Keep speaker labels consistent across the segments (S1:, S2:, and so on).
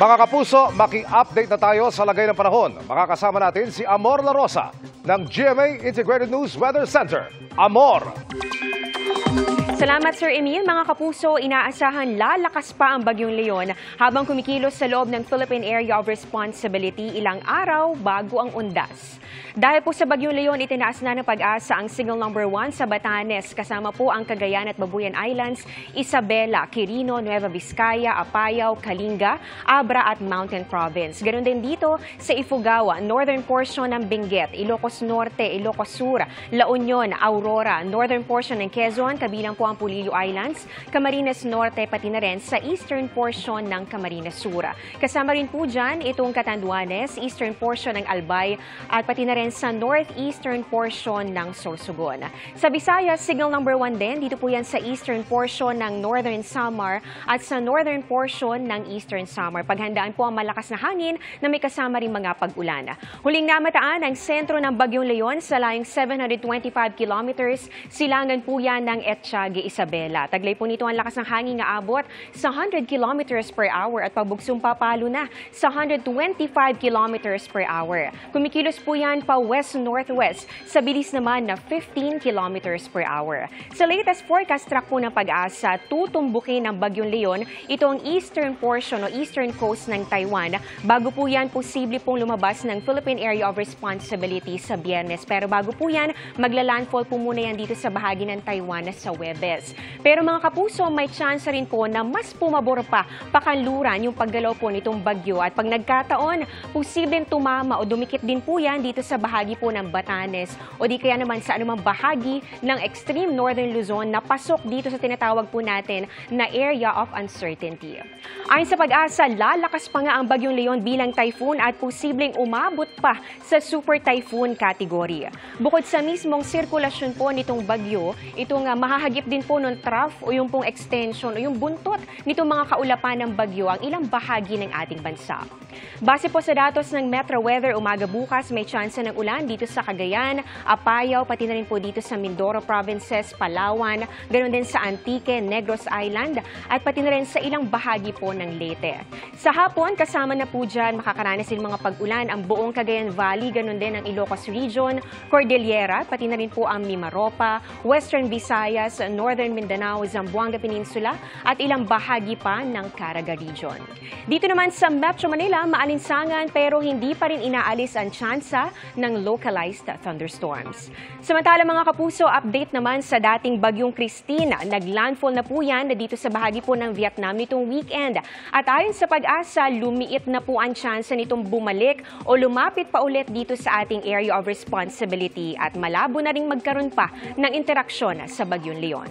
S1: Mga kapuso, maki-update na tayo sa lagay ng panahon. Makakasama natin si Amor La Rosa ng GMA Integrated News Weather Center. Amor!
S2: Salamat Sir Emil. Mga kapuso, inaasahan lalakas pa ang Bagyong Leon habang kumikilos sa loob ng Philippine Area of Responsibility ilang araw bago ang undas. Dahil po sa Bagyong Leon, itinaas na ng Pag-asa ang signal number 1 sa Batanes, kasama po ang Cagayan at Babuyan Islands, Isabela, Quirino, Nueva Vizcaya, Apayao, Kalinga, Abra at Mountain Province. Ganon din dito sa Ifugao, northern portion ng Benguet, Ilocos Norte, Ilocos Sur, La Union, Aurora, northern portion ng Quezon, kabilang po ang Pulillo Islands, Camarines Norte, pati na rin sa eastern portion ng Camarines Sur. Kasama rin po dyan itong Catanduanes, eastern portion ng Albay at pati na rin sa northeastern portion ng Sorsogon. Sa Visayas, signal number 1 din. Dito po yan sa eastern portion ng Northern Samar at sa northern portion ng Eastern Samar. Paghandaan po ang malakas na hangin na may kasama rin mga pag-ulan. Huling namataan ang sentro ng Bagyong Leon sa layong 725 kilometers. Silangan po yan ng Etchage, Isabela. Taglay po nito ang lakas ng hangin na abot sa 100 kilometers per hour at pagbugsong papalo na sa 125 kilometers per hour. Kumikilos po yan pa west-northwest sa bilis naman na 15 kilometers per hour. Sa latest forecast track po ng Pag-asa, tutumbukin ng Bagyong Leon itong eastern portion o eastern coast ng Taiwan bago po yan posible pong lumabas ng Philippine Area of Responsibility sa Biyernes. Pero bago po yan, magla-landfall po muna yan dito sa bahagi ng Taiwan sa Huwebes. Pero mga kapuso, may chance rin po na mas pumabor pa pakanluran yung paggalaw po nitong bagyo at pag nagkataon, posibleng tumama o dumikit din po yan dito sa bahagi po ng Batanes o di kaya naman sa anumang bahagi ng extreme northern Luzon na pasok dito sa tinatawag po natin na area of uncertainty. Ayon sa Pag-asa, lalakas pa nga ang Bagyong Leon bilang typhoon at posibleng umabot pa sa super typhoon category. Bukod sa mismong sirkulasyon po nitong bagyo, itong mahahagip din po ng trough o yung pong extension o yung buntot nitong mga kaulapan ng bagyo ang ilang bahagi ng ating bansa. Base po sa datos ng Metro Weather, umaga bukas may chance ng ulan dito sa Cagayan, Apayao, pati na rin po dito sa Mindoro Provinces, Palawan, ganoon din sa Antique, Negros Island, at pati na rin sa ilang bahagi po ng Leyte. Sa hapon, kasama na po dyan, makakaranas din mga pag-ulan ang buong Cagayan Valley, ganoon din ang Ilocos Region, Cordillera, pati na rin po ang Mimaropa, Western Visayas, Northern Mindanao, Zamboanga Peninsula, at ilang bahagi pa ng Caraga Region. Dito naman sa Metro Manila, maalinsangan pero hindi pa rin inaalis ang tsansa ng localized thunderstorms. Samantala mga kapuso, update naman sa dating Bagyong Christine. Naglandfall na po yan dito sa bahagi po ng Vietnam nitong weekend. At ayon sa Pag-asa, lumiit na po ang tsansa nitong bumalik o lumapit pa ulit dito sa ating area of responsibility at malabo na ring magkaroon pa ng interaksyon sa Bagyong Leon.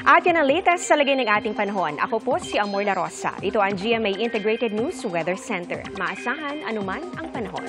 S2: At yan ang latest sa lagay ng ating panahon. Ako po si Amor La Rosa. Ito ang GMA Integrated News Weather Center. Maasahan anuman ang panahon.